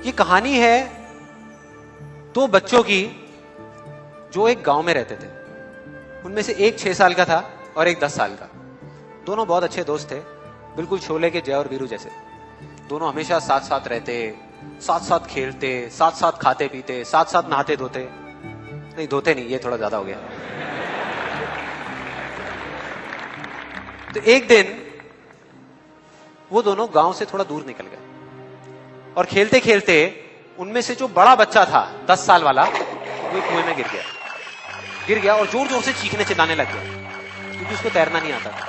ये कहानी है दो बच्चों की जो एक गांव में रहते थे। उनमें से एक 6 साल का था और एक 10 साल का। दोनों बहुत अच्छे दोस्त थे, बिल्कुल शोले के जय और वीरू जैसे। दोनों हमेशा साथ साथ रहते, साथ साथ खेलते, साथ साथ खाते पीते, साथ साथ नहाते धोते। नहीं धोते नहीं, ये थोड़ा ज्यादा हो गया। तो एक दिन वो दोनों गांव से थोड़ा दूर निकल गए और खेलते खेलते उनमें से जो बड़ा बच्चा था 10 साल वाला, वो कुएं में गिर गया और जोर जोर से चीखने चिल्लाने लग गया क्योंकि उसको तैरना नहीं आता था।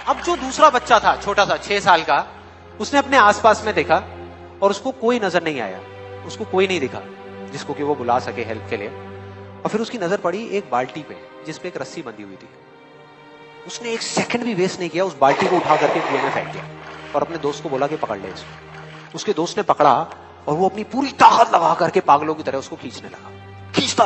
अब जो दूसरा बच्चा था, छोटा सा 6 साल का, उसने अपने आसपास में देखा और उसको कोई नजर नहीं आया, उसको कोई नहीं दिखा जिसको कि वो बुला सके हेल्प के लिए। और फिर उसकी नजर पड़ी एक बाल्टी पे जिसपे एक रस्सी बंधी हुई थी। उसने एक सेकंड भी वेस्ट नहीं किया, उस बाल्टी को उठा करके कुएं में फेंक दिया और अपने दोस्त को बोला कि पकड़ ले इसको। उसके दोस्त ने पकड़ा और वो अपनी पूरी ताकत लगा करके पागलों की तरह उसको खींचने लगा। खींचता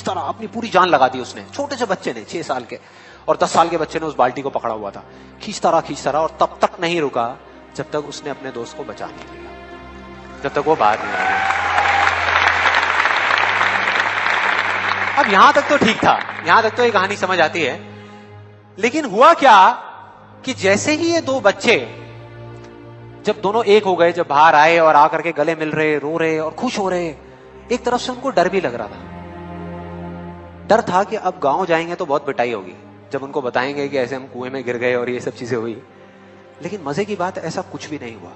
रहा, अपनी पूरी जान लगा दी उसने। छोटे से बच्चे ने, 6 साल के और 10 साल के बच्चे ने उस बाल्टी को पकड़ा हुआ था। खींचता रहा और तब तक नहीं रुका जब तक उसने अपने दोस्त को बचा नहीं लिया, जब तक वो बाहर नहीं आया। अब यहां तक तो ठीक था, यहां तक तो ये कहानी समझ आती है। लेकिन हुआ क्या कि जैसे ही ये दो बच्चे जब दोनों एक हो गए, जब बाहर आए और आकर के गले मिल रहे, रो रहे और खुश हो रहे, एक तरफ से उनको डर भी लग रहा था। डर था कि अब गांव जाएंगे तो बहुत पिटाई होगी जब उनको बताएंगे कि ऐसे हम कुएं में गिर गए और ये सब चीजें हुई। लेकिन मजे की बात, ऐसा कुछ भी नहीं हुआ।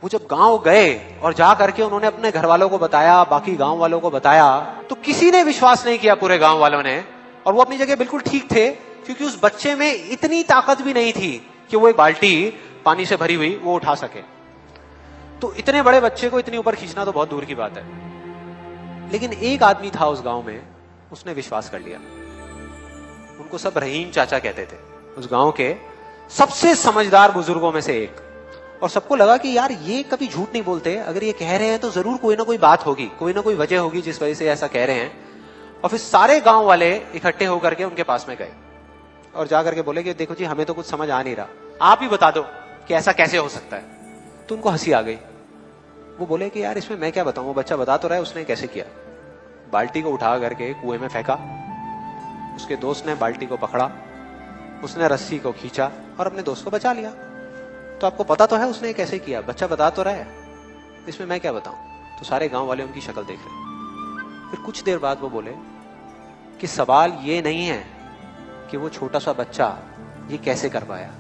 वो जब गांव गए और जा करके उन्होंने अपने घर वालों को बताया, बाकी गांव वालों को बताया, तो किसी ने विश्वास नहीं किया, पूरे गांव वालों ने। और वो अपनी जगह बिल्कुल ठीक थे क्योंकि उस बच्चे में इतनी ताकत भी नहीं थी कि वो एक बाल्टी पानी से भरी हुई वो उठा सके। तो इतने बड़े बच्चे को इतनी ऊपर खींचना तो बहुत दूर की बात है। लेकिन एक आदमी था उस गांव में, उसने विश्वास कर लिया। उनको सब रहीम चाचा कहते थे, उस गांव के सबसे समझदार बुजुर्गों में से एक। और सबको लगा कि यार ये कभी झूठ नहीं बोलते, अगर ये कह रहे हैं तो जरूर कोई ना कोई बात होगी, कोई ना कोई वजह होगी जिस वजह से ऐसा कह रहे हैं। और फिर सारे गांव वाले इकट्ठे होकर के उनके पास में गए और जाकर के बोले कि देखो जी, हमें तो कुछ समझ आ नहीं रहा, आप ही बता दो कि ऐसा कैसे हो सकता है। तो उनको हंसी आ गई। वो बोले कि यार इसमें मैं क्या बताऊं, वो बच्चा बता तो रहा है उसने कैसे किया। बाल्टी को उठा करके कुएं में फेंका, उसके दोस्त ने बाल्टी को पकड़ा, उसने रस्सी को खींचा और अपने दोस्त को बचा लिया। तो आपको पता तो है उसने कैसे किया, बच्चा बता तो रहा है, इसमें मैं क्या बताऊं। तो सारे गांव वाले उनकी शक्ल देख रहे। फिर कुछ देर बाद वो बोले कि सवाल ये नहीं है कि वो छोटा सा बच्चा ये कैसे कर पाया,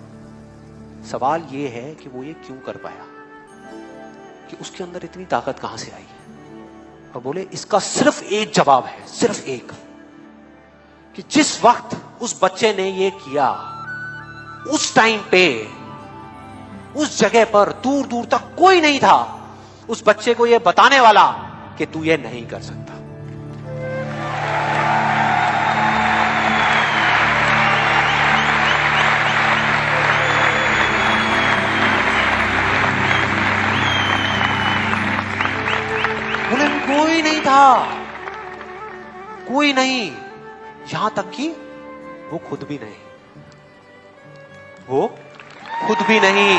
सवाल ये है कि वो ये क्यों कर पाया, कि उसके अंदर इतनी ताकत कहां से आई। और बोले इसका सिर्फ एक जवाब है, सिर्फ एक, कि जिस वक्त उस बच्चे ने ये किया, उस टाइम पे उस जगह पर दूर दूर तक कोई नहीं था उस बच्चे को ये बताने वाला कि तू ये नहीं कर सकता। बोले कोई नहीं था, कोई नहीं, यहां तक कि वो खुद भी नहीं, वो खुद भी नहीं।